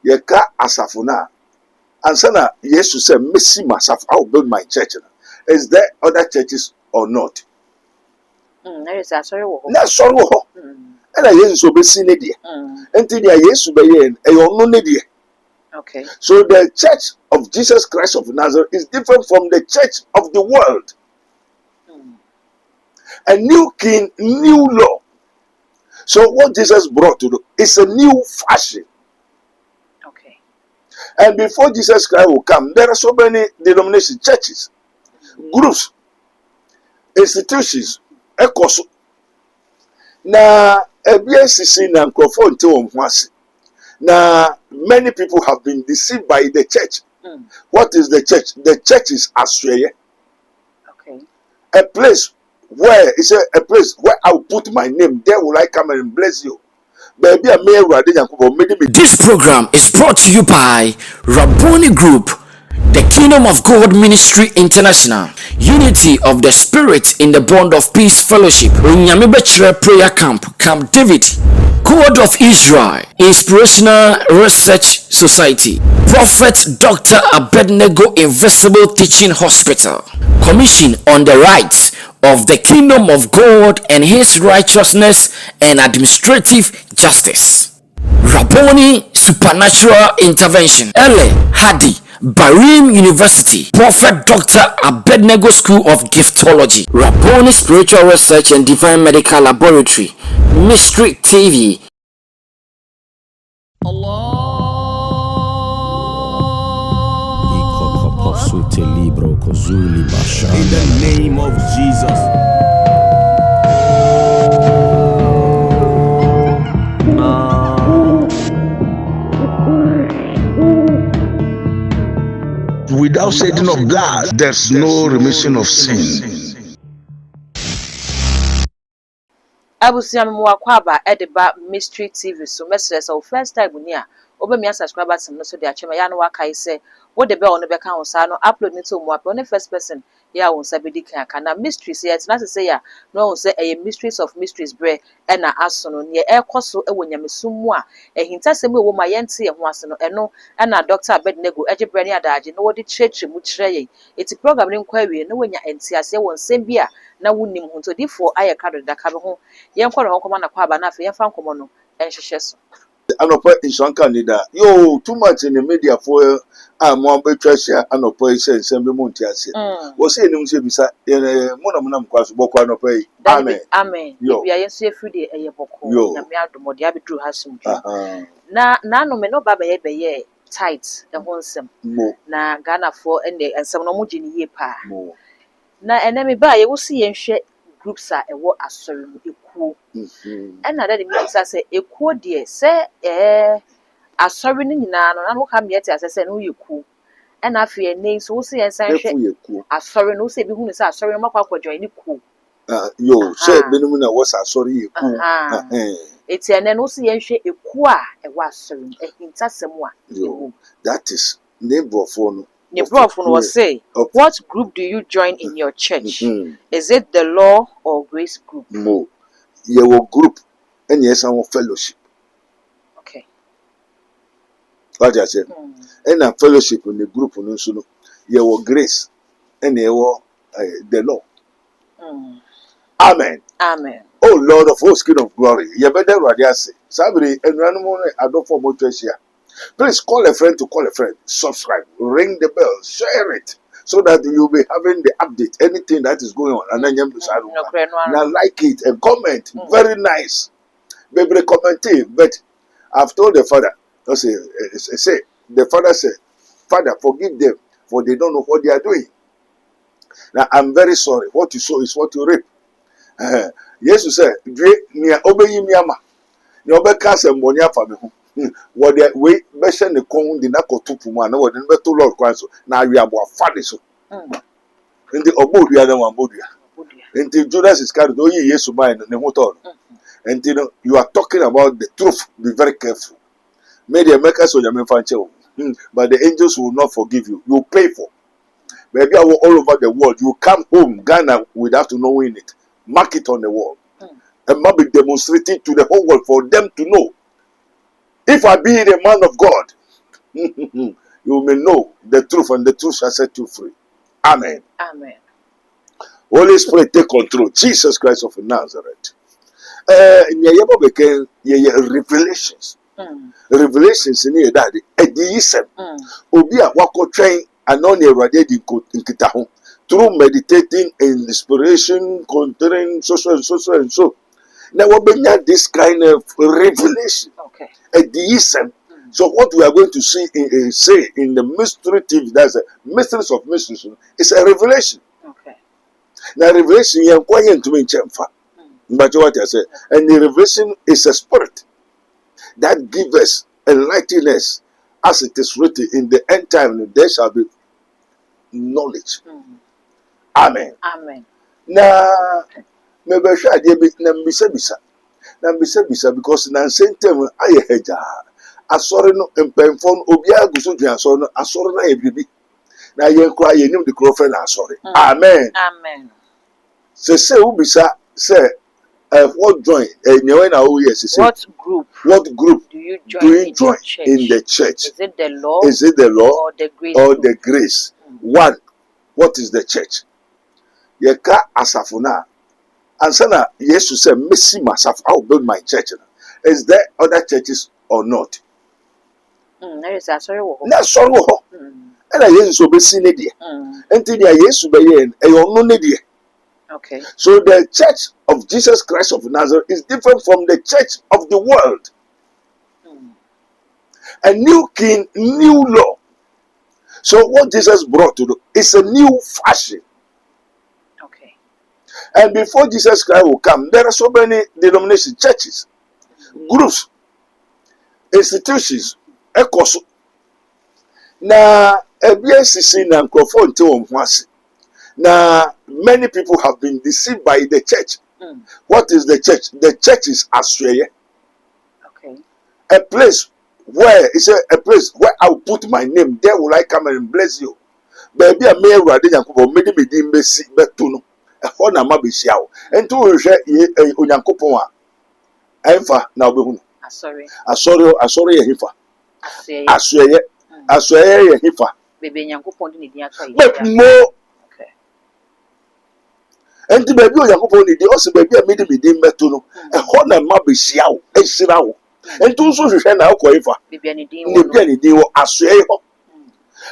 yɛka asafo na ansa na yesu sɛ mesi masafo I will build my church. Is there other churches or not? There is a sorry. Na sorry wɔ hɔ ɛna yesu so besi ne deɛ nti deɛ yesu bɛyɛ ɛyɛ ɔno ne deɛ. Okay. So the church of Jesus Christ of Nazareth is different from the church of the world. A new king, new law. So what Jesus brought to do is a new fashion. Okay. And before Jesus Christ will come, there are so many denominations, churches, groups, institutions, echoes. Now, now, many people have been deceived by the church. What is the church? The church is Australia. Okay. A place where it's a place where I'll put my name. There will I come and bless you. This program is brought to you by Rabboni Group, the Kingdom of God Ministry International, Unity of the Spirit in the Bond of Peace Fellowship, Onyamebechere Prayer Camp, Camp David, Code of Israel, Inspirational Research Society, Prophet Dr. Abednego Invisible Teaching Hospital, Commission on the Rights of the Kingdom of God and His Righteousness and Administrative Justice, Rabboni Supernatural Intervention, Ele Hadi, Barim University, Prophet Dr. Abednego School of Giftology, Rabboni Spiritual Research and Divine Medical Laboratory, Mystery TV. In the name of Jesus. Without shedding of blood, there's no remission of sin. Abusia Mwakwaba Ediba Mystery TV. So, message so first time near. Obe me subscribers some no so de achema ya no waka say what the bell no be kan so no upload ni to mo on the first person ya won sabedi kan aka na mysteries yet na say ya no won say mysteries of mysteries bre e na aso no ne e koso e wonyamesum mu a ehintasem e wo ma yente ye ho ase no eno e na Dr. Abednego ejebre ne adaje no wodi church mu kire ye eti program ni nkwa wie no wonya entiase won sem bia na wonim ho to difo aye kado da ka be ho yen kworo ho koma na kwa ba na afa yen fa nkomo no enhwehwe so. Anopo inshanka nida yo too much in the media for mo betwasia anopo ise be mu ntiase wo se enim se bisa mo na mkwaso bokwa anopo yi amen amen bia yesu efudi eye boko nyame adomode abedru hasum na no me no baba ye beye tight e ho nsem na Ghana for ende ensem no mo gini ye pa na enemi ba ye wo se ye nhwe groups a ewo asori mu ekuo na that means say ekuo de say asori ni nyina no na wo ka me ate say no yekuo na afi ene so wo se ye san hwe asori no se bi hu ni say asori no makwa join ni kuo yo say benum na wo sa asori yekuo eti ene no se ye hwe ekuo a ewo asori ehintasem a that is neighbor for no. The prof will say, what group do you join in your church? Is it the law or grace group? No. Your group and yes, our fellowship. Okay. What I said. And a fellowship in the group on your grace and your the law. Amen. Amen. Oh Lord of hosts, King of glory. You better radiasi. Sabri and randomly I don't for more here. Please call a friend to call a friend. Subscribe, ring the bell, share it, so that you'll be having the update, anything that is going on. And then you now like it and comment. Very nice. Baby, comment. But I've told the father. Say the father said, Father, forgive them, for they don't know what they are doing. Now I'm very sorry. What you sow is what you reap. Jesus said, obey me, ama. You obey cast and money for me. What the way beshe ne kon di na kotupu mu na wode beto Lord kwan so na awi abo afade so ndi obodua na wambodua ndi Judas Iscariot oyi Yesu bai ne ho to and you are talking about the truth. Be very careful. May the makers of your fanche but the angels will not forgive you. You pay for maybe all over the world. You come home Ghana without knowing it, mark it on the wall and might be demonstrating to the whole world for them to know. If I be the man of God, you may know the truth, and the truth shall set you free. Amen. Amen. Holy Spirit, take control. Jesus Christ of Nazareth. Revelations. Revelations in here, daddy. Obi a wako train anoni erade di nkita ho. Through meditating in inspiration, considering so. Now we this kind of revelation. Okay. Deism. So what we are going to see say in the mystery TV, that's a mysteries of mysteries, it's a revelation. Okay. Now revelation you quiet to me chemfa. But what I say, and the revelation is a spirit that gives us enlightenment, as it is written in the end time, there shall be knowledge. Amen. Amen. Now, maybe shall there be bisa because na same time I heard asori no mpemfon obi aguso dwan asori no asori na ebibi na ye kra ye nim de krofre na asori. Amen. Amen. Say ubisa say what join nyewe na o yes say what group do you join in the church? Is it the law? Is it the law or the grace? Or the grace? One, what is the church? Yeka asafuna. And sana Jesus said, Messi myself, I will build my church. Is there other churches or not? There is a sorry. That's sorry. And I Jesus will be seen it. Until the Jesus will be in a okay. So the church of Jesus Christ of Nazareth is different from the church of the world. A new king, new law. So what Jesus brought to do is a new fashion. And before Jesus Christ will come, there are so many denominations, churches, groups, institutions, echoes. Now, many people have been deceived by the church. What is the church? The church is Australia. Okay. A place where a place where I will put my name. There will I come and bless you. Baby, I may rather than maybe na mabishia o ento we hwe onyankopon a emfa na obehunu asori ye hifa asori ye hifa bebe nyankopon de din ato yi mo okay enti baby onyankopon ni di o se baby a mede medin beto no na mabishia o ehira o ento so hwe na akọ hifa bebe ni din wo asori ho.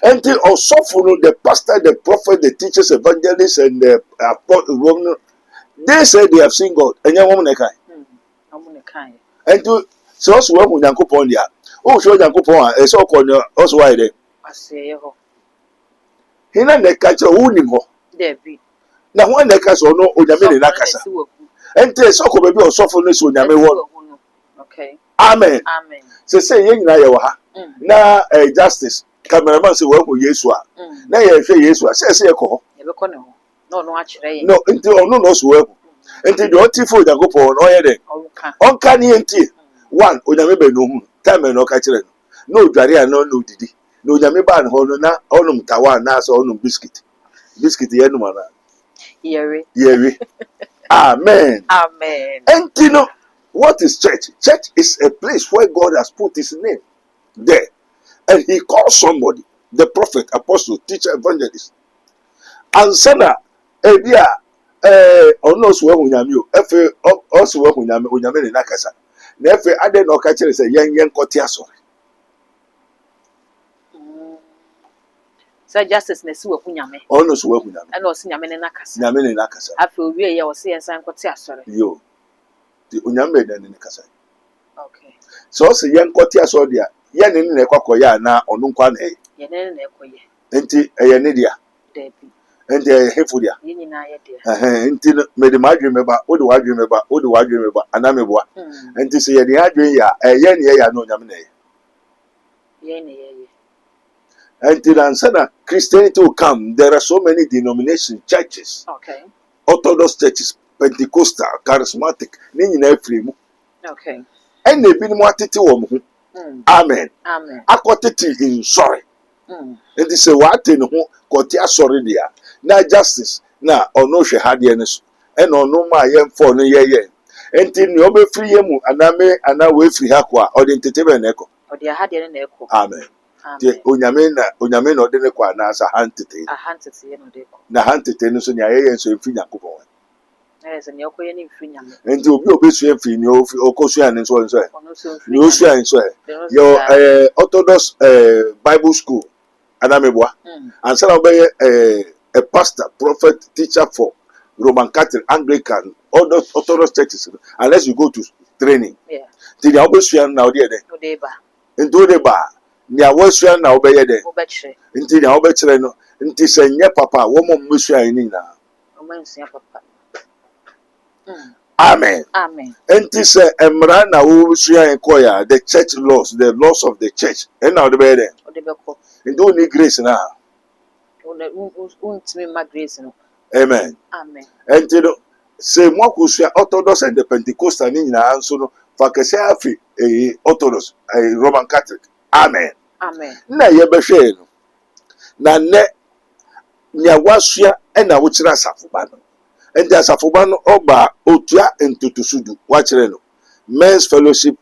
And the pastor, the prophet, the teachers, evangelists, and the apostle, they say they have seen God. And young woman, and to so also when Uncle Pondia, oh, show Uncle Pon, a so called also why they. I say, He not the catcher wounding her. There be. Now, one the catch or no, Uyamini Nakasa. And tell so could be a softness when you okay. Amen. Amen. Say, young Nayawa. Now, a justice. Cameraman say work with Yesua. Now you say Yesua. Say no, until no work. Until the only food that go for no head. On can you one, Uyamebe no time and no catcher. No Jaria, no Didi. No Yamiban Honona, Onum Tawan, Nas, Onum Biscuit. Biscuit, the Enumana. Yeri. Amen. Amen. And you know, what is church? Church is a place where God has put his name there. And he calls somebody, the prophet, apostle, teacher, evangelist. And sana, ebia, onos we hunyamio, efe, also we hunyame nakasa. Nefe ade no kachere se yen koti asori. So justice nesi we hunyame. Onos we hunyame. And osi nyame ne nakasa. Nyame ne nakasa. Afi owie ye osi yensan koti asori. Yo. Ti unyame ne nakasa. Okay. So osi yen koti asori dia. Yen ni na kwakoya na onu nkwa na e. Yen ni na ekoye. Enti eye ne dia. Debi. Enti eye hefu dia. Yen ni na ye dia. Enti me de madwe meba, wo de wadwe meba, anameboa. Enti se ye de adwe ya, eye ne ye ya no nyame na ye. Yen ni ye. Enti na Christianity will come. There are so many denominations, churches. Okay. Orthodox churches, Pentecostal, charismatic, ni nyina afiri mu. Okay. Ene bi ni mo atete wo mo. Amen. Amen. Akotete in sorry. Enti se wa ate ne ho kote asori dia. Na justice na ono hwe hade ne so. Ena ono ma ye mfo no ye. Enti ni obefiri ye mu ana we free ha kwa o de ntete be na eko. O de hade ne eko. Amen. Te onyame na ode ne kwa na asa hantete. Ahantete ye no de ko. Na hantete no so ne ayeye nso mfi Nyankopɔn. Se ne okoye ne mfi nyame. Enti obi obesua mfi ne okosua ne nso nso. Ono so mfi. Ne osua nso. Your Orthodox Bible school anamebwa. And so obey a pastor, prophet, teacher for Roman Catholic, Anglican, all those Orthodox churches, unless you go to training. Yeah. Till you always now there. Odeba. Into the bar. Nya wosua na obeye de. Obechre. Nti na obechre no. Nti se nye papa wo mo musua ni na. Omansia papa. Amen. Amen. Nti se emra na wo musua enkoya the church laws, the laws of the church. And now the be there. Odebeko. Nti o ni grace na. Untimi ma grace no. Amen. Amen. Nti no se mo akosua Orthodox and the Pentecostal ni nyina nso no fa kese afi Orthodox Roman Catholic. Amen. Amen. Na ye behwe no. Na ne nya wasua na wo kira asafoba no. Enti asafoba no oba otua entutusudu wa kire no. Men's fellowship,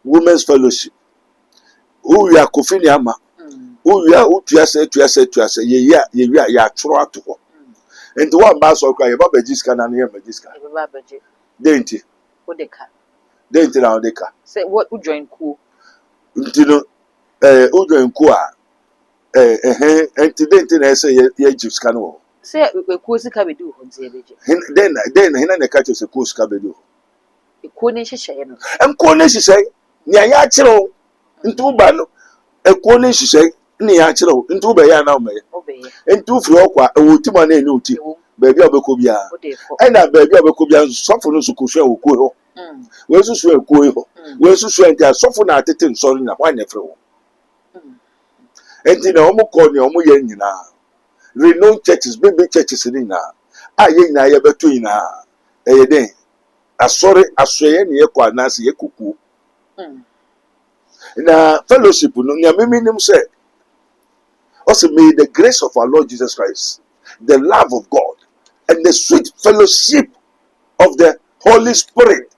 women's fellowship. Uya kofini ama. Uya utua se ye ya tworo ato ho. Enti one ba so kwa ye ba bajiska na ne ye bajiska. Ye ba baje. Denti. Odeka. Denti na odeka. Say what u join ku. Nti no ujo nku a enti denti na ese ye jiska no. Say ekuo sika be du ho nti e beje. Then hina na catch se ku sika be do. Ekuo ne hyehyeye no. Enko ne hyehyeye nya ya kire ntu ba no ekuo ne hyehyeye ne ya kire ntu ba ya na o me. Obeye. Ntu firi okwa ewutima na eni uti baabi obekọ bia na baabi obekọ bia sofo no sukuhwe okuo ho we susu ekuo ho we susu enti asofo na atete nsori na kwa nefre wo enti na omo ko ni omo ye nyina renowned churches big churches ni na ye nyina ye beto nyina ye den asori asoye ne ye kwa na se ye kuku na fellowship no nya meminim se also may the grace of our Lord Jesus Christ, the love of God, and the sweet fellowship of the Holy Spirit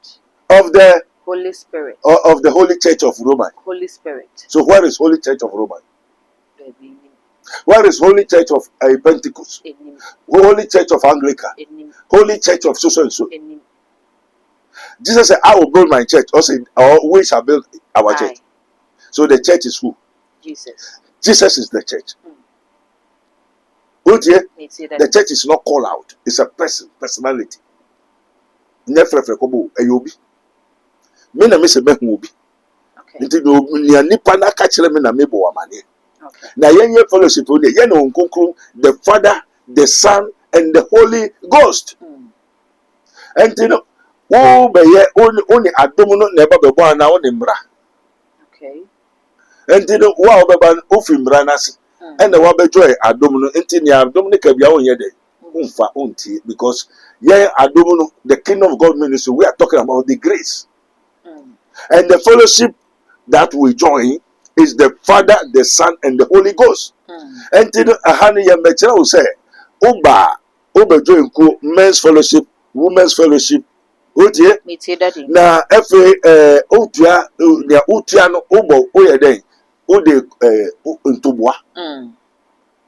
of the Holy Spirit of the Holy Church of Rome. Holy Spirit. So where is Holy Church of Rome? Baby. Where is Holy Church of Pentecost? Holy Church of Anglican? Holy Church of so and so. Jesus said, "I will build my church." Also, we shall build our church. So the church is who? Jesus. Jesus is the church. The church is not called out. It's a person, personality. Nefrefe kobo eyobi. Me na me se mehu obi. Nti no nia nipa na ka kire me na me bo amane. Na yenye fellowship o de ye na onkonkru the Father, the Son and the Holy Ghost. Nti no wo be ye oni adom no na eba bebo ana wo ne mbra. Okay. Nti no wa obeba ofi mbra na se. And the wabejoy adomuno intini adomuno kabia on yede umfa unti because adomuno the kingdom of God ministry we are talking about the grace and the fellowship that we join is the Father, the Son and the Holy Ghost. And to ahani ya mechera will say oba join ku men's fellowship, women's fellowship otie na efe utia no obo oyeden ode ntobua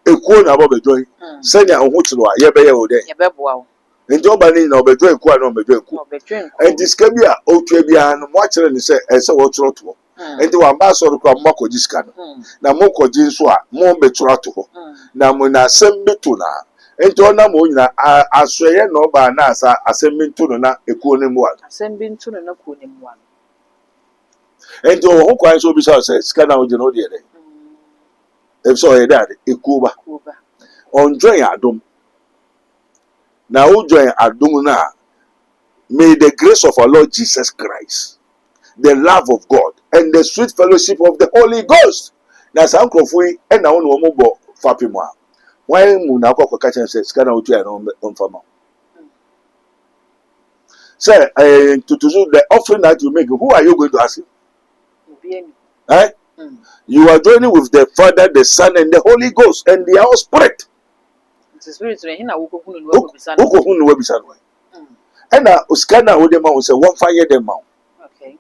ekuo na obejoy senya ohutiro a yebeye ode yebeboa wo nti obani na obejoy ekuo na obejoy ekuo diska bia otua bia no mo akere ni se ese wo toro to nti wa mba so kwa mo ko diska no na mo ko ji nso a mo betoro to na mo na asem beto na nti ona mo nyina asoye na oba na asa asem beto no na ekuo ne mo asem beto no na kuo ne mo nti o kwa so bi say sika na o je no de ede if so he dad ekuba on join adom na o join adom na may the grace of our Lord Jesus Christ, the love of God and the sweet fellowship of the Holy Ghost na san krofui e na won mo bo fapimo a wan mu na akọ ka chen say sika na o tu ya no mfama say the offering that you make, who are you going to ask him? You are joining with the Father, the Son, and the Holy Ghost, and the Holy Spirit. The Spirit is here. And now, Uskana Udema will say, "One fire them out." Okay.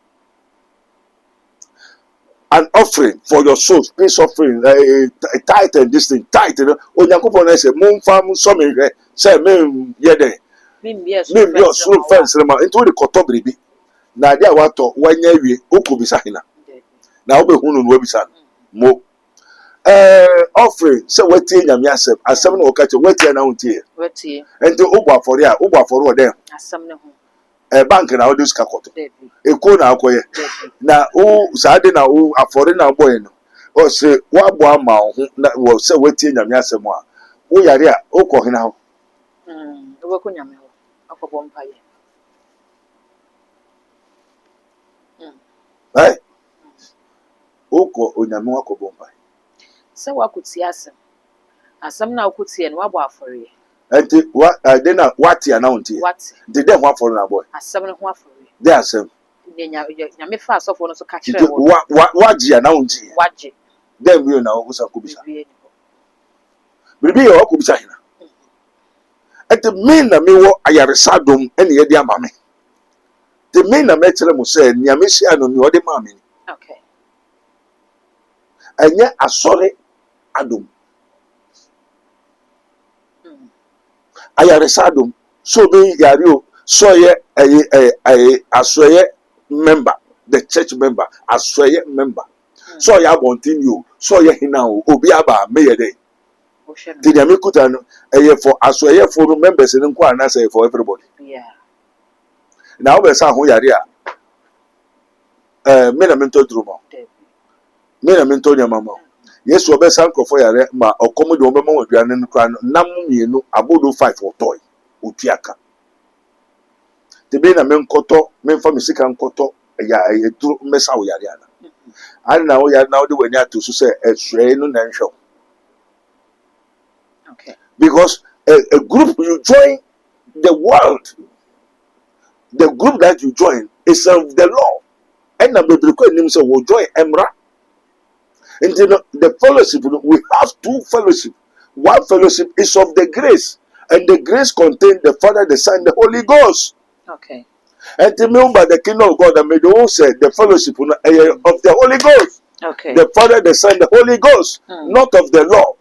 an offering for your souls, peace offering, a tithe and this thing, tithe. Onyankopon na say, "Mum fam so me hwɛ say me ye den." Me bi osoro fence ma into the koto biribi. Na ade a wato wanya wie, okobisa hina. Na obehu no obisa mo. Offering say wetie nyame asɛm na wɔka kyɛ wetie na wontie. Wetie. Enti ogbo afɔre wɔ dem. Asɛm ne ho. Bank na wode sika kɔtɔ. Eko na akɔyɛ. Na o saade na o afɔre na boy no. O se wabo ama ho na wo se wetie nyame asɛm a. Wo yare a okɔ hena ho. Obɛkɔ nyame ho. Akɔbɔ mpaye. Okɔ onyame akɔbɔ mpaye. Sɛ wakotie asɛm na wakotie no wabɔ afɔre. Enti ade na wate ana wontie. Wate. De dem ho afɔre na boy. Asɛm ne ho afɔre. De asɛm. Nyame fa asɔfo no so ka kyerɛ wo. Wagye ana wontie. Wagye. Dem bi na wo sa kobisa. Biribi yɛ wakobisa hena. Enti me na me wɔ ayaresa dom ɛne yɛde ama me. Te me na me kyerɛ mo sɛ nyame hyia no ne ɔde ma me. Okay. Ɛnyɛ asɔre adom. Ayaresa dom. So be yare o. So ye asoye member, the church member, asoye member. So ya bontin you. So ye hina o. Obi aba me ye dey. Ti nyame kuta no for asoye for members in nko ana say for everybody. Yeah. Na wo be sa ho yare a me na mento drumo. Me na mento nyama ma. Yesu obe san kofo yare ma okomo de obe ma waduane no kra no nam mienu abodo 5 otoy otuaka. Tebe na menkoto memfa mesika nkoto ya eduru mesa wo yare ana. Ani na wo yare na wo de wani ato so say esre no na nhwe. Okay. Because a group you join the world, the group that you join is of the law. And na bibliko nim say wo join emra. And the fellowship, we have two fellowship. One fellowship is of the grace, and the grace contains the Father, the Son, the Holy Ghost. Okay. And to me, by the kingdom of God, I made the say the fellowship of the Holy Ghost. Okay. The Father, the Son, the Holy Ghost, not of the law.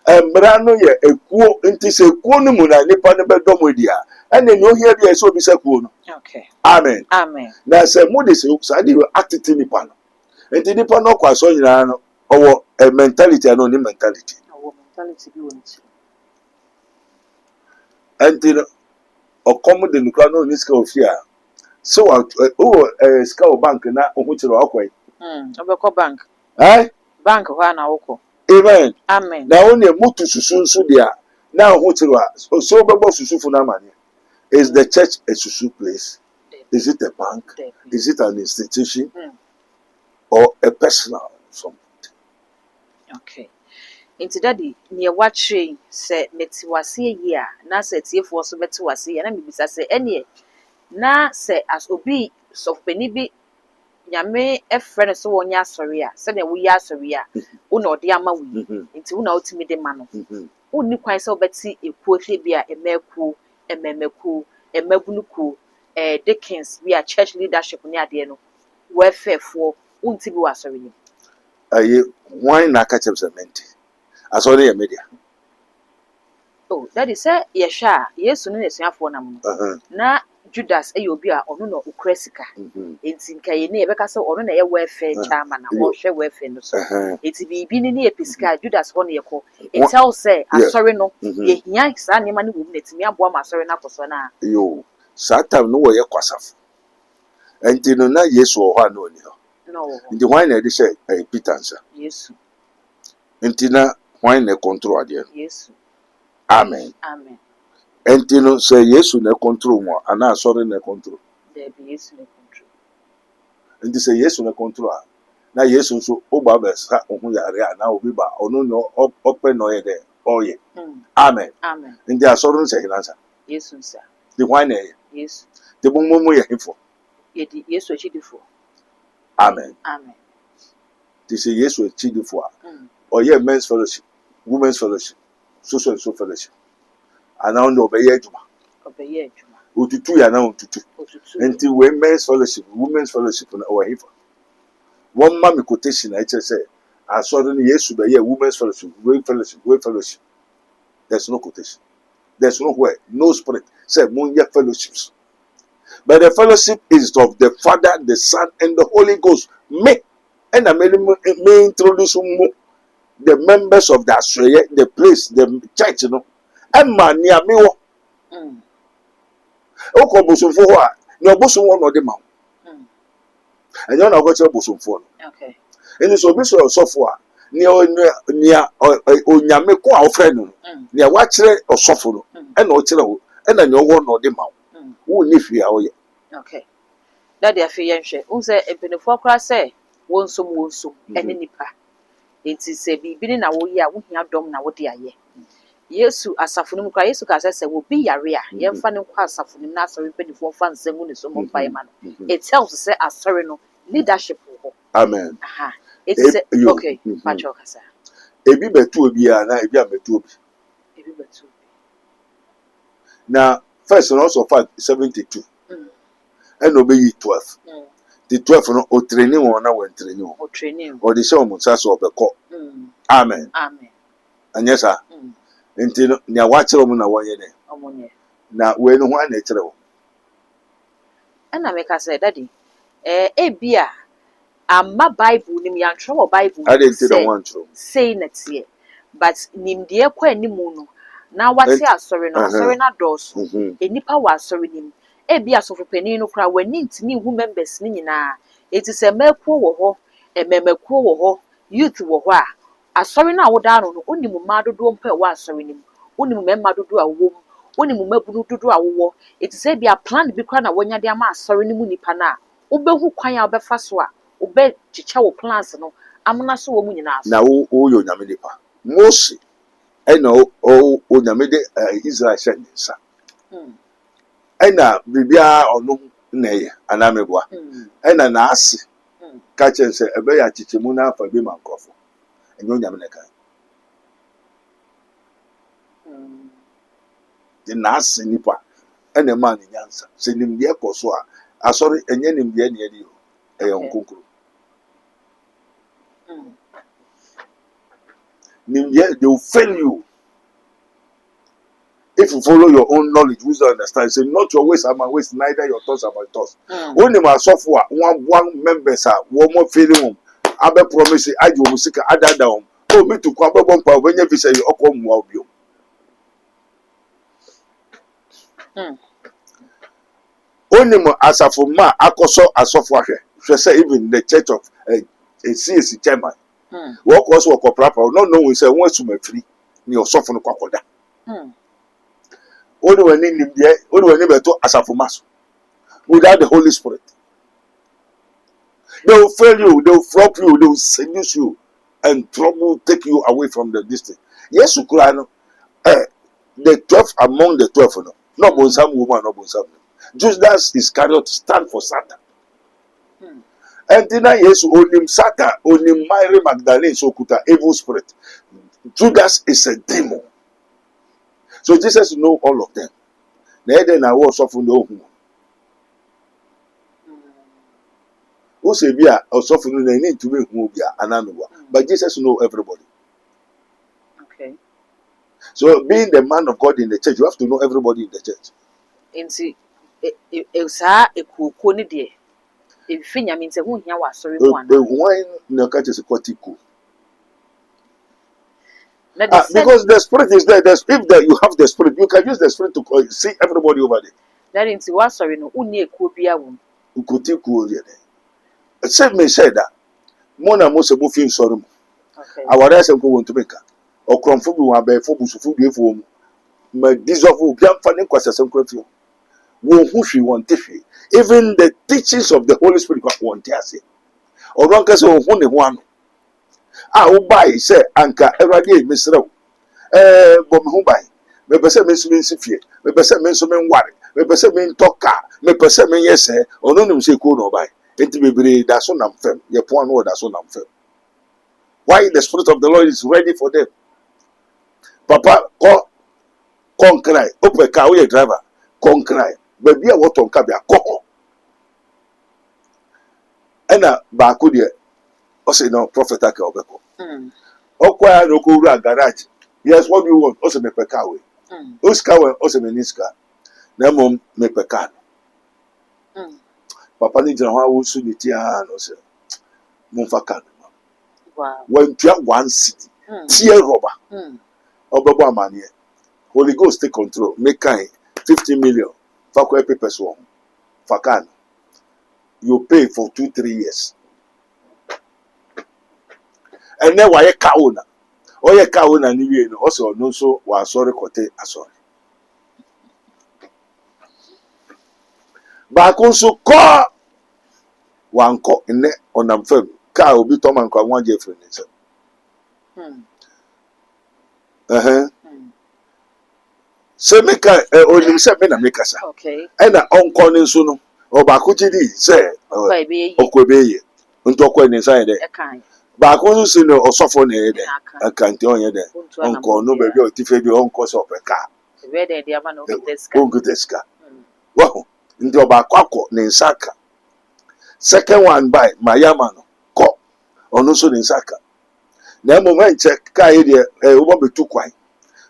And Brano ye a kuo into say kunumuna nipa nebe domodia. And then you hear the so be sekun. Okay. Amen. Amen. Now say Moses sadi we acted in nipa no. And the nipa no kwa so nyina no owo a mentality and only mentality. Our mentality be one. And the okomo de nukra no ni ska ofia. So ska bank na ohuchiro akwai. Obeko bank. Bank ho na woko. Amen. Amen. Na only mutu susu nso dia na ohuchiro a so bebo susu fu na mane. Is the church a susu place? Is it a bank? Is it an institution? Or a personal something? Okay. Into daddy near what train said metiwase ye na say tiefo so metiwase ye na mebisa say ene na say as obi so pani bi nyame efre so wonya asori a se na wo ya asori a wo na ode ama wo nti wo na otimi de ma no wo ni kwan se obeti ekuo hwe bi a emaku ememaku emabunuku Dickens we are church leadership ni ade no wo efefo wo nti bi wo asori ni why na catch up cement asori ye media. Oh, that is say yesha yesu no nesuafo nam no na Judas obi a ono no ukresika enti nka ye ne yebeka se ono na ye welfare chairman na o hwe welfare no so enti bibi ni episika Judas ho ne yeko it tell say asori no ye hia sa ne ma ne wo netimi aboa ma asori na koso na yo satan no wo ye kwasafo enti no na yesu ho ana oni ho no enti why na dey say Peter answer yesu enti na why na control ade yesu amen amen enti no say yesu na control mo ana asori na control there be yesu na control enti say yesu na control na yesu nso ogba ba sa ohun yare ana obi ba onu no open no ye there oye amen amen enti asori no say hinansa yesu nsa the why na yesu the mumu ye hifo ye di yesu achidifo amen amen they say yesu achidifo oye men's fellowship women's fellowship social and so fellowship and now no obey adwuma otutu ya na otutu enti we men's fellowship women's fellowship na o hifa One mommy quotation I just say, I saw the yes, but yeah, women's fellowship, great fellowship, great fellowship. There's no quotation. There's nowhere, no spirit. Say, Munya fellowships. But the fellowship is of the Father, the Son, and the Holy Ghost. Me, and I may introduce the members of that the place, the church, you know. And man, near me, oh, bosom for what? No bosom one or the mount. And you're not going to bosom for. Okay. And it's obvious of software. Near Onyame ko our friend, near watch or soften, and no chill, and then your one or the mount. Who live here? Okay. That they are fear. Who say a penny say, won't some, and any pa. It is a be na wo ya wo hia dom na wo de aye Yesu asafunum kwa Yesu ka say wo bi yare a ye mfa ne kwa asafunum na asori pedifo mfa nsemu ne so mo mfa ma no it tells say asori no leadership wo. Amen. Aha. It is okay pacho kasa Ebi betu obi a na ebi ametu obi. Ebi betu. Now first and also fact 72 and obey 12 the 12 no o training one na when training o training or the show mo sa so obeko. Amen. Amen. Anya sa enti no nya wa kire mo na wonye ne omonye na we no ho na kire wo ana me ka say daddy ebia amma bible nim ya ntro bible I didn't say one true say na tie but nim de kwa animu no na wate asori no asori na dos enipa wa asori nim ebia sofopani no kra wani ntimi hu members ni nyina eti se makuo wo ho ememakuo wo ho youth wo ho a asori na woda no no onimu ma dodo mpa wa asori nim onimu memma dodo a wo onimu mabunu dodo a wo eti se bia plan bi kra na wonya de ama asori nimu nipa na obehu kwan a obefa so a obe chicha wo plans no amuna so wo mu nyina na wo yo nyame nipa Mose eno o nyame de Israel shensa ena bibia ono na ye anamegwa ena na ase ka chense ebe ya chichemu na afa bi mankofo enyo nyame ne kan de na ase nipa ena ma ni nyansa se nimde koso a asori enye nimde ne edi o eyon konkuru nimde they will fail you if you follow your own knowledge, wisdom, understand. Say not your ways are my ways, neither your thoughts are my thoughts. Only my software, one members are one more feeling. Abe promise I do music other down. Oh, me to come up when you say you come more you. Only my as a for ma akoso as software. She say even the church of a CSC chairman. Work also work proper. No, we say once to me free. Your software kwakoda. Only when in there, only when you to asafumas without the Holy Spirit. They will fail you, they will flop you, they will seduce you, and trouble take you away from the distance. Yes, you cry. The 12 among the 12, no, not Bonsam woman, not Bonsam. Judas Iscariot stand for Satan. And then yes, only Satan, only Mary Magdalene, so kuta evil spirit. Judas is a demon. So Jesus know all of them. Then I was often know who. Who say be a often they need to be who be an animal. But Jesus know everybody. Okay. So being the man of God in the church, you have to know everybody in the church. Inti sa ekuko ni de. Efinya means hu hia wa sorry mu ana. Why no catch is quatico? Because the spirit is there. If you have the spirit, you can use the spirit to see everybody over there. That into what sorry no uni ekuo bia wo. Ukutiku there. Say me say that. Mona mo se mo fi sorry mo. Okay. Aware se ko won to make. Okromfo bi wa be fo busufu bi efo mu. Ma dissolve bi amfa ne kwasa se nkrofio. Wo hu hwi won tehwe. Even the teachings of the Holy Spirit won te ase. Oron ka se wo hu ne ho ano. Wo bai say anka Awurade mesrew. Bom ho bai. Me pese me nso nsifie. Me pese me nso me nware. Me pese me ntoka. Me pese me yese. Ono nim se ko no bai. Enti bebre da so nam fam. Ye po anu da so nam fam. Why the Spirit of the Lord is ready for them. Papa, con cry. Open car, we driver. Con cry. Baby, what on cabia? Con. And a baku dear. say no prophet aka obeko. Mm. Okwa no ko ru garage. Yes, what do you want? Also me peka we. Mm. Oska we also me niska. Na mom me peka. Mm. Papa ni jina ho su ni tia no say. Mum fa kan. Wow. When tia one city. Mm. Tie robber. Mm. Obebo amanie. Holy Ghost take control. Make kind 50 million. For papers one. For can. You pay for 2-3 years. And then why kauna? Oh yeah, kauna ni we no. Also no so wa sorry kote asori. Ba kunso ko wanko ene onam fam. Ka obi to man kwa wan je free ni se. Mm. Mm. Se meka onim se me na meka sa. Okay. E na onko ni nso no. Oba ko gidi se Kwa ebe yi. okwebeye. Nto okwa ni nsa de. Ekan. Baako nso si no osofo na ede. Aka. Akante onye de. Untu ana Onko no baby o tife bi onko so peka. Ebe de dia ma no deska. Onko deska. Wow. Ndi oba kwakọ ne nsaka. Second one by Mayama no. Ko. Ono so ne nsaka. Na moment check ka ye de wo betu kwan.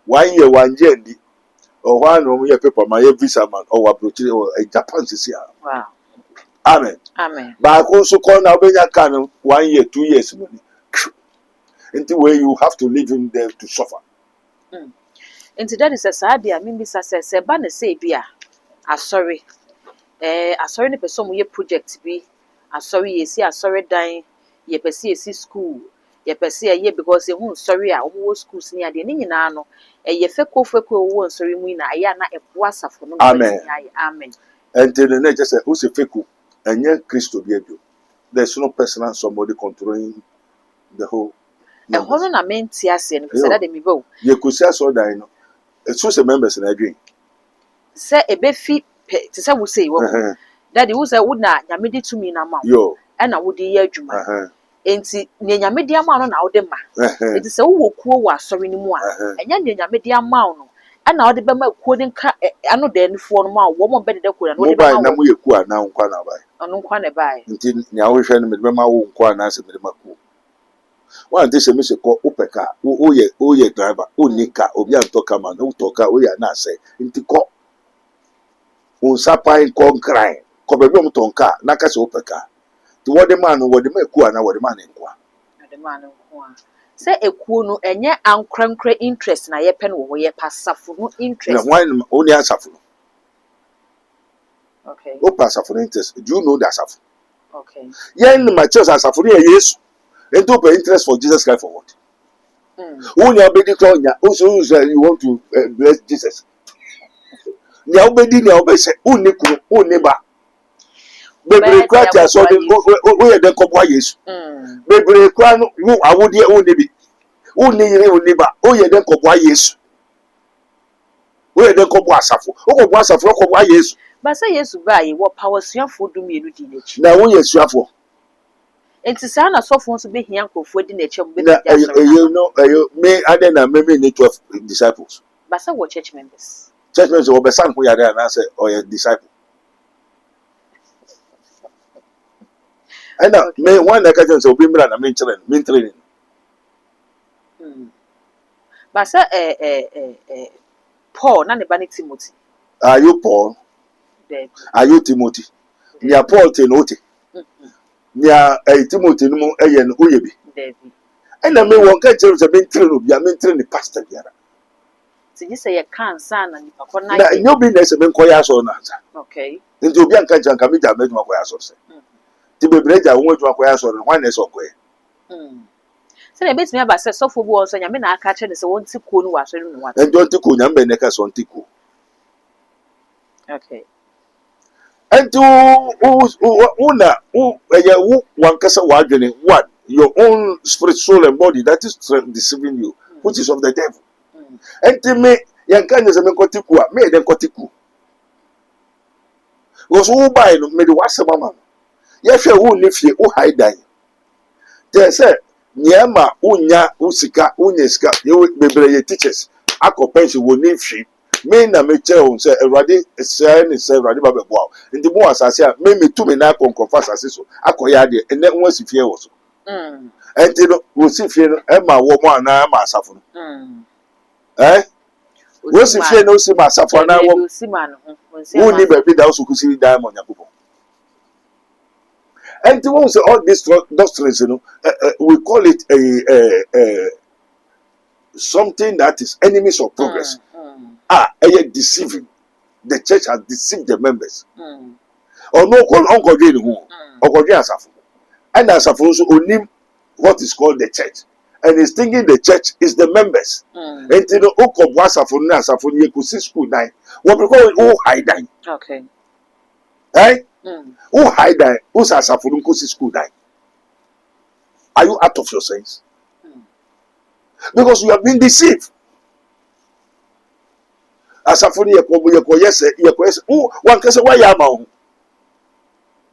1 year 1 year ndi. O wa no ye paper ma ye visa man o wa approach Japan sisi a. Wow. Amen. Amen. Baako nso kọ na obenya ka no 1 year 2 years money. Until where you have to leave him there to suffer. Nti that is a sad dia me bisa se ba na say bia asori asori ne person mo ye project bi asori ye si asori dan ye pese ye si school ye pese ye because ehun sorry a wo schools ni ade ni nyina no ye feko wo sorry mu na aya na ebo asafo no Amen. Amen. Until the next just say who's a fake and yet Christo be. There's no personal somebody controlling the whole. Ehon no na menti ase no say that me bo You could say so that you know. It's just a members in agree. say ebe fi te say wo say wo that wo say wo na nyame di tumi na ma Yo. e na wo di ye adwuma enti ne nyame di ama no na wo de ma enti say wo kuo wo asori ni mu a enya ne nyame di ama no e na wo de be ma kuo din ka ano da nifo no ma wo mo be de kuo na wo de Mobile ma na mu ye ku ana nkwa na bai. ono nkwa na bai Nti nya wo hwe no me be ma wo nkwa na se me de maku. One day se me se ko opeka wo ye driver o nika obi antoka man o toka o ya na se nti ko on sapai kon cry ko be bi mo tonka na ka se opeka ti wo de man wo de maku ana wo de man nkwa. de ma no nkwa say ekuo no enye ankrankra interest na ye pe no wo ye pasafo no Na interest why only asafo. okay O pasafo interest. Do you know that asafo? okay Yen ma church asafo ye Yesu. Ento pay interest for Jesus Christ for what? Who nya obedi to nya also you want to bless Jesus. Nya obedi nya obese uni kunu uni ba. Bebre kwa tia so de o ye de kobo Yesu. Bebre kwa no wo awode uni bi. Uni yire uni ba. O ye de kobo Yesu. O ye de kobo asafo. O kobo asafo kobo Yesu. ba say Yesu ba yi wo power suafo du mienu di n'echi Na wo Yesu afo. enti sa na sofo nso be hia nkofo di n'echi mo be Na ja so you know me other than me need 12 disciples. ba say wo church members Church members will be san who yare and say or your disciple. And now me one that can say obi mra na me training. ba say Paul na ne ba ne Timothy Are you Paul? there Are you Timothy? Nia Paul te no te. Nia Timothy no mo eye no oyebi. there And na me won ka chere say me train obi a me train the pastor biara. ti ji say ye kan sa na nipa ko na Na nyo bi na say me nkoya so na nza. okay Nti obi anka chere nka me ja me dwuma koya so se. Ti bebreja wo dwuma koya so no wan na so koya. say na betimi aba say sofo bu onso nyame na aka kire ne say won ti kuo no wa so no wa En don ti ko nyam be ne ka so nti ko. okay And to una one kasa wadwene one your own spirit, soul, and body that is deceiving you, which is of the devil. And to me, yan kanya sa men kotiku me den kotiku. Because who buy no me the wasa mama. Yes, you who live here, who hide die. They say, Niama, unya, usika, unyeska, you be teachers. Ako pension will need sheep. Me na me che on say Erade say ni say Erade ba be boa nti mo asase a me tu me na kon confess asase so akoya de ene won si fie wo so Enti no wo si fie no e ma wo mo ana ma asafo no. Wo si fie no si ma asafo na wo. Wo ni ba bi da so kusi da mo Nyankopon. Enti wo say all these doctrines, we call it a something that is enemies of progress. Deceiving. The church has deceived the members. Or no call uncle Jane who or Asafo. And Asafo so onim what is called the church. And he's thinking the church is the members. And you know, Oko Wasafo na Asafo ye kusi school nine. What we call it oh high nine. Okay. Oh high nine. Who's Asafo kusi school nine? Are you out of your sense? Because you have been deceived. Asafo ni yeko yes. Oh, one can say why am I?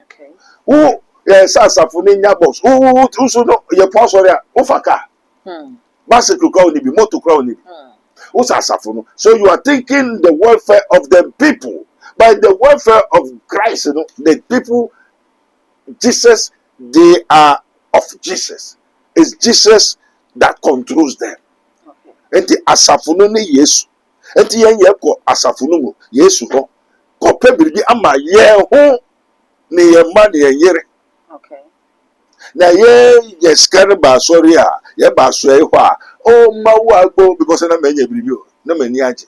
Okay. Oh, yes, Asafo ni nya boss. Oh, so no ye pass sorry. Ofaka. Bicycle crowd ni bi, motor crowd ni bi. Who's Asafo no? So you are thinking the welfare of the people. By the welfare of Christ, the people, Jesus, they are of Jesus. It's Jesus that controls them. Enti Asafo no ni Yesu. Enti yen ye ko Asafo no mo Yesu ho. Ko pe biribi ama ye ho ni ye ma ni ye yere. Okay. Na ye skare ba sorry a ye ba so e ho a o ma wo agbo because na ma nya biribi o na ma ni age.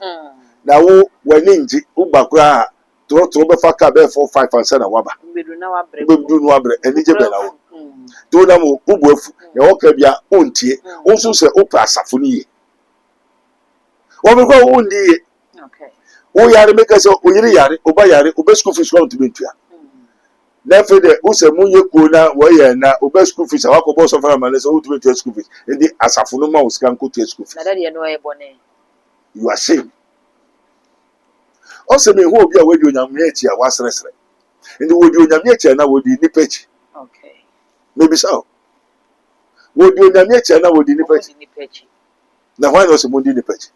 Na wo wani nji ubakura tro be fa ka be 4 5 and 7 na waba. Bedu na wabre. Bedu no wabre eni je be na wo. To na mo ubu afu. Ye wo ka bia ontie. Onso se opa Asafo ni ye. What we go on the okay. Oh, yare make us oyiri yare, oba yare, oba school fees come to me to ya. Never the use munye kuna where na oba school fees, our boss of family so to me to school fees. And the Asafo no mouse can go to school fees. You are shame. Also, me who be away you nyamiechi was restless. And the would you nyamiechi na would ni pechi. Okay. Maybe so. Would you nyamiechi na would ni pechi. Na why was mundi ni pechi.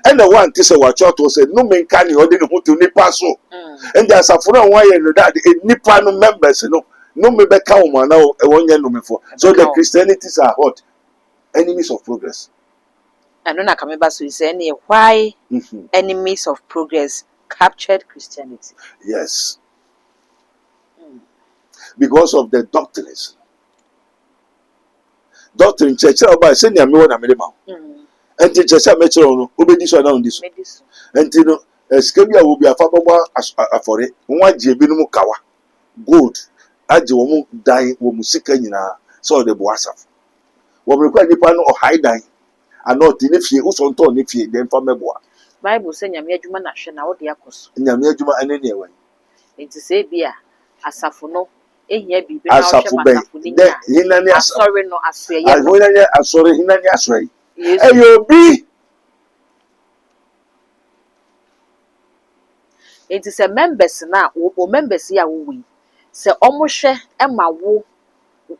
And the one this wa church was said no men can you order who to nipa so. And there's a for one year that nipa no members no me be count man now e won year no me for. So the Christianities are hot enemies of progress. And when I come back so say any why enemies of progress captured Christianity. Yes. Because of the doctrines. Doctrine church about say na me wona me ma. And the church metro no obedi so na on this. And you know skebia will be afababa afore nwa je binom kawa gold aje wo mu dan wo mu sika nyina so de bo Asafo wo rekwa nipa no high dan anot ne fie wo so nto ne fie dem fa meboa Bible say nyame adwuma na hwe na wo de akoso nyame adwuma ane ne ewan enti say bia Asafo no ehia bibi na wo Asafo hwe Asafo ni de hina ne asore no asoye no hina ne asore hina ne asore eyobi it is a members na wo members ya wo wi se omo hwe e ma wo